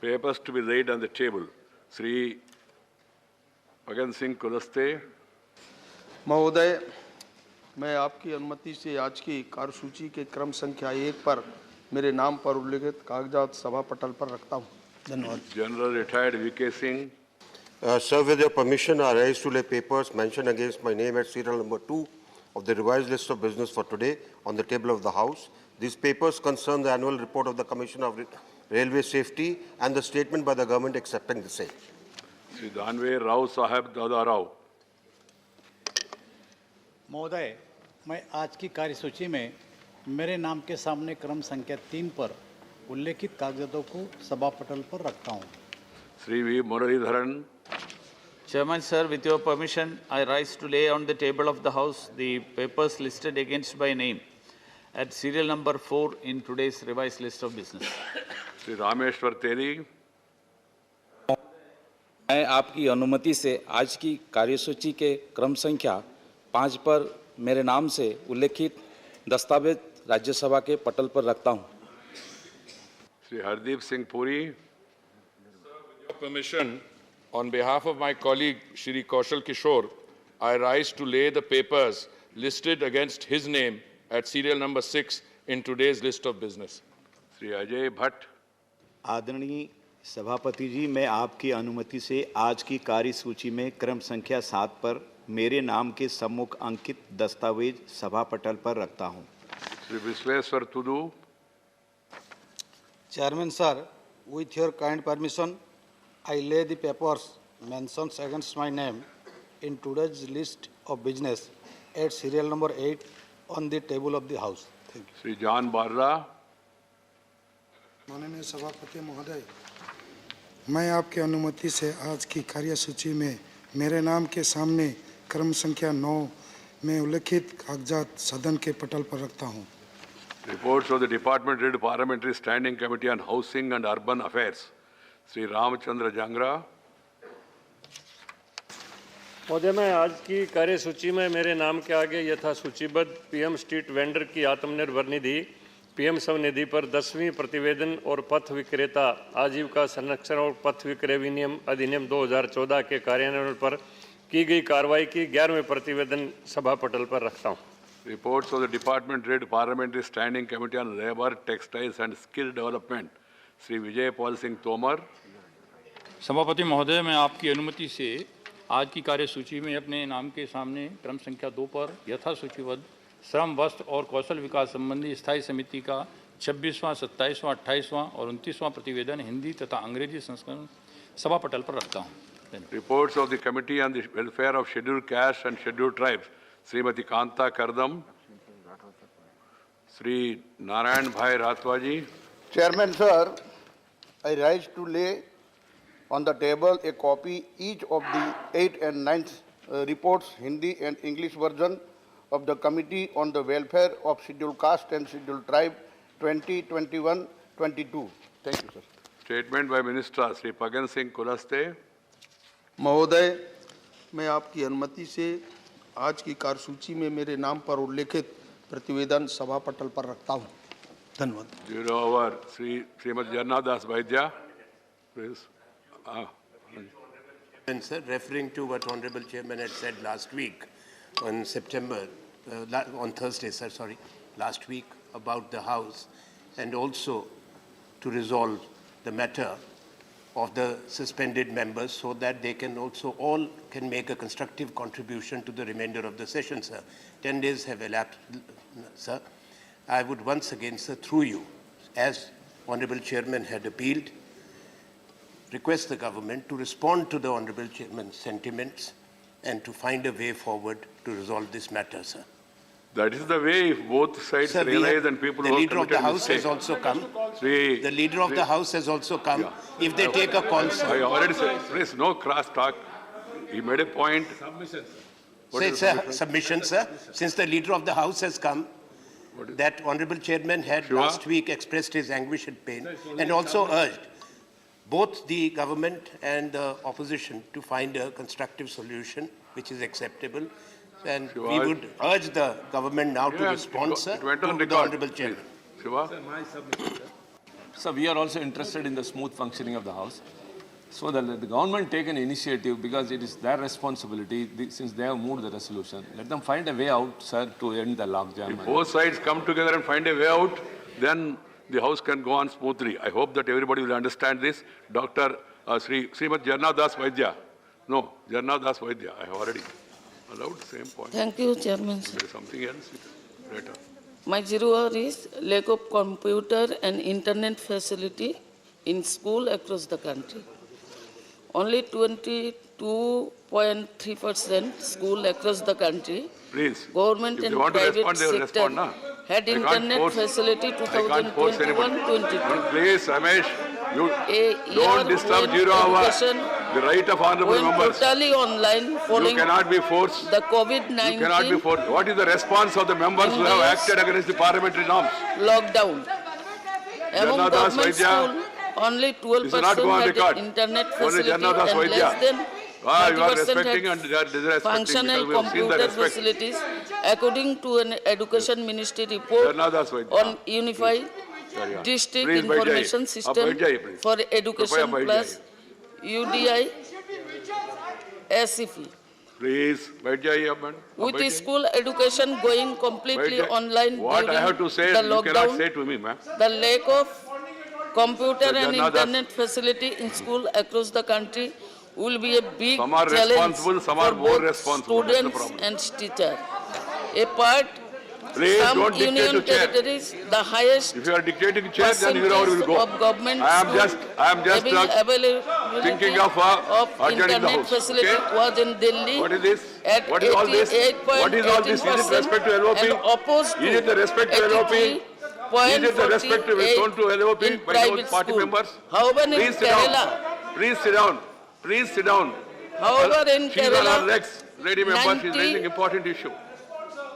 Papers to be laid on the table. Sri Pagan Singh Kulaste. महोदय, मैं आपकी अनुमति से आज की कार्यसूची के क्रम संख्या 1 पर मेरे नाम पर उल्लेखित कागजात सभा पटल पर रखता हूं। धन्यवाद। General Retired V.K. Singh. Sir, with your permission, I rise to lay papers mentioned against my name at serial number 2 of the revised list of business for today on the table of the House. These papers concern the annual report of the Commission of Railway Safety and the statement by the government accepting the same. Sri Danve Rao Sahib Dada Rao. महोदय, मैं आज की कार्यसूची में मेरे नाम के सामने क्रम संख्या 3 पर उल्लेखित कागजातों को सभा पटल पर रखता हूं। Sri V. Muralidharan. Chairman, sir, with your permission, I rise to lay on the table of the House the papers listed against by name at serial number 4 in today's revised list of business. Sri Rameshwar Teri. मैं आपकी अनुमति से आज की कार्यसूची के क्रम संख्या 5 पर मेरे नाम से उल्लेखित दस्तावेज राज्यसभा के पटल पर रखता हूं। Sri Hardeep Singh Puri. With your permission, on behalf of my colleague Shri Kaushal Kishore, I rise to lay the papers listed against his name at serial number 6 in today's list of business. Sri Ajay Bhatt. आदरणीय सभापति जी, मैं आपकी अनुमति से आज की कार्यसूची में क्रम संख्या 7 पर मेरे नाम के सम्मुख अंकित दस्तावेज सभा पटल पर रखता हूं। Sri Visweswar Tudu. Chairman sir, with your kind permission, I lay the papers mentioned against my name in today's list of business at serial number 8 on the table of the House. Thank you. Sri John Barra. माननीय सभापति महोदय, मैं आपकी अनुमति से आज की कार्यसूची में मेरे नाम के सामने क्रम संख्या 9 में उल्लेखित कागजात सदन के पटल पर रखता हूं। Reports of the Department Head Parliamentary Standing Committee on Housing and Urban Affairs. Sri Ramchandra Jangra. महोदय, मैं आज की कार्यसूची में मेरे नाम के आगे यथा सूचीबद्ध पीएम स्ट्रीट वेंडर की आत्मनिर्भर निधि, पीएम स्वनिधि पर 10वीं प्रतिवेदन और पथ विक्रेता आजीविका संरक्षण और पथ विक्रय विनियम अधिनियम 2014 के कार्यान्वयन पर की गई कार्रवाई की 11वें प्रतिवेदन सभा पटल पर रखता हूं। Reports of the Department Head Parliamentary Standing Committee on Labour, Textiles and Skill Development. Sri Vijay Paul Singh Tomar. सभापति महोदय, मैं आपकी अनुमति से आज की कार्यसूची में अपने नाम के सामने क्रम संख्या 2 पर यथा सूचीबद्ध श्रम, वस्त्र और कौशल विकास संबंधी स्थायी समिति का 26वां, 27वां, 28वां और 29वां प्रतिवेदन हिंदी तथा अंग्रेजी संस्करण सभा पटल पर रखता हूं। Reports of the Committee on the Welfare of Scheduled Caste and Scheduled Tribes. Srimati Kanta Kardam. Sri Narayan Bhai Ratwaji. Chairman sir, I rise to lay on the table a copy each of the 8th and 9th reports, Hindi and English version of the Committee on the Welfare of Scheduled Caste and Scheduled Tribe 2021-22. Thank you, sir. Statement by Minister Sri Pagan Singh Kulaste. महोदय, मैं आपकी अनुमति से आज की कार्यसूची में मेरे नाम पर उल्लेखित प्रतिवेदन सभा पटल पर रखता हूं। धन्यवाद। Zero over. Srimati Jarna Das Vaidya. Please. And sir, referring to what Honorable Chairman had said last week on on Thursday, sir, sorry, last week about the House, and also to resolve the matter of the suspended members so that they can also all can make a constructive contribution to the remainder of the session, sir. 10 days have elapsed, sir. I would once again, sir, through you, as Honorable Chairman had appealed, request the government to respond to the Honorable Chairman's sentiments and to find a way forward to resolve this matter, sir. That is the way if both sides Sir, realize and people the who leader of the House mistake. has also come. Sri, The leader of the House has also come. Yeah. If they take a call, sir. I already said, please, no cross talk. He made a point. What Say is it's a submission? submission, sir. Since the leader of the House has come, that Honorable Chairman had Shiva? last week expressed his anguish and pain and also urged both the government and the opposition to find a constructive solution which is acceptable. And Shiva, we would urge the government now to Yeah, respond, sir, it went to on the record. Honorable Chairman. Shiva? So we are also interested in the smooth functioning of the House. So the government take an initiative because it is their responsibility since they have moved the resolution. Let them find a way out, sir, to end the logjam. If both sides come together and find a way out, then the House can go on smoothly. I hope that everybody will understand this. Dr. Srimad Jarnav Das Vaidya. No, Jarnav Das Vaidya. I have already allowed the same point. Thank you, Chairman. There is something else later. My 0 hour is lack of computer and internet facility in school across the country. Only 22.3% school across the country, Please. government If and they want to private respond, they will sector respond. Na? had I can't internet force- facility I can't force anybody. 2021-22. Please, Ramesh, you A year don't disturb when 0 hour. education The right of honorable went members. totally online You following cannot be forced. the You cannot be COVID-19 forced. What is the response of the members who have India's acted against the parliamentary norms? lockdown. Among Janna Das government Vaidya, school, only this will not 12% go on had record. internet Only facility Janna Das and Vaidya. less than You are 30% respecting had and they are disrespecting functional because we have seen the computer respect. facilities according to an education ministry report Janna Das Vaidya. on unified Sorry, yeah. district Please, बैठ information जाइए. system आप बैठ जाइए, please. for education कृपया बैठ plus UDI SCP. Please, बैठ जाइए अब मैडम. आप With बैठ जाइए. school education going बैठ completely जाइए. online What I have to during say, the you cannot lockdown, say to me, ma'am. the lack of computer and Janna Das- internet facility in school across the country will be a big Some are challenge responsible, some are for more both responsible. That's the students problem. and teachers. A part, Please some don't dictate union to chair. territories, the highest If you are dictating chair, then 0 hour will percentage go. of government I am schools just having availability thinking of adjourning the internet House. facility Okay? was in Delhi What is this? at What is all this? What is all this? Is it 88.18% respect to LOP? and opposed to Is it the respect to LOP? Is it the respect to shown to LOP in by those private party school. members? However, in Please sit down. Kerala, Please sit down. Please sit down. however, in She's on her Kerala, legs. Lady member, she's 90 raising important issue.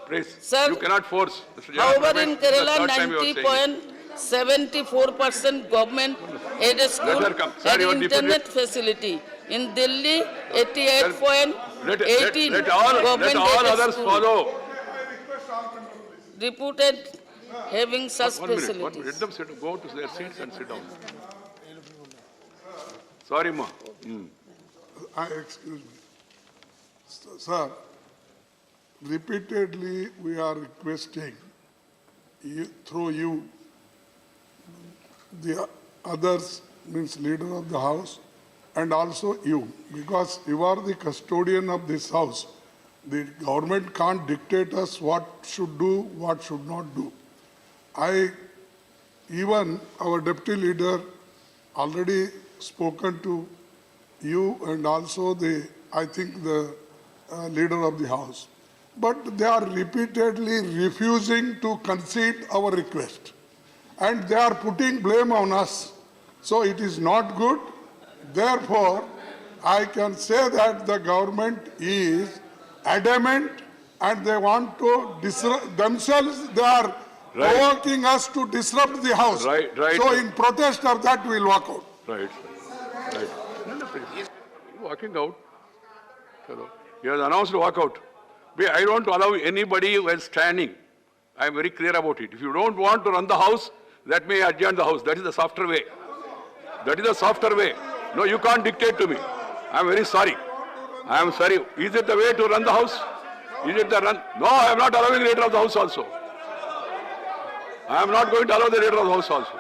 Please. Sir, You cannot force. Mr. Jayant however, Ramesh, in this is the Kerala, third time you are saying it. 90.74% government aided school Let her come. Sir, had your deputy- internet facility. In Delhi, 88.18 Let all government aided others school follow. reputed having such 1 minute. facilities. Let them sit, go to their seats and sit down. Sorry, ma. Excuse me. Sir, repeatedly we are requesting through you, the others, means leader of the house, and also you, because you are the custodian of this house. The government can't dictate us what should do, what should not do. Even our deputy leader already spoken to you and also I think the leader of the house. But they are repeatedly refusing to concede our request. And they are putting blame on us. So it is not good. Therefore, I can say that the government is adamant and they want to themselves, they are provoking us to disrupt the house. Right. So in protest of that, we will walk out. Right. No, please. Walking out. Hello. He has announced to walk out. I don't allow anybody while standing. I am very clear about it. If you don't want to run the house, let me adjourn the house. That is the softer way. That is the softer way. No, you can't dictate to me. I am very sorry. I am sorry. Is it the way to run the house? Is it the run? No, I am not allowing the leader of the house also. I am not going to allow the leader of the house also.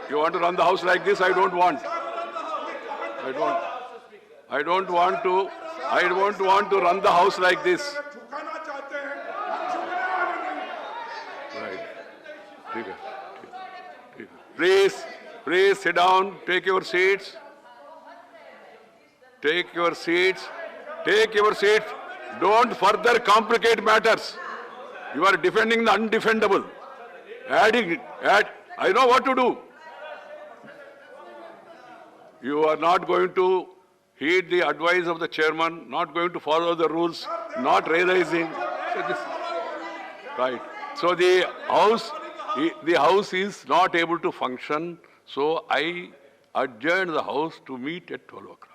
You want to run the house like this? I don't want. I don't want to run the house like this. Right. Please sit down. Take your seats. Take your seats. Don't further complicate matters. You are defending the undefendable. I know what to do. You are not going to heed the advice of the chairman, not going to follow the rules, not realizing. Right. So the house is not able to function. So I adjourned the house to meet at 12 o'clock.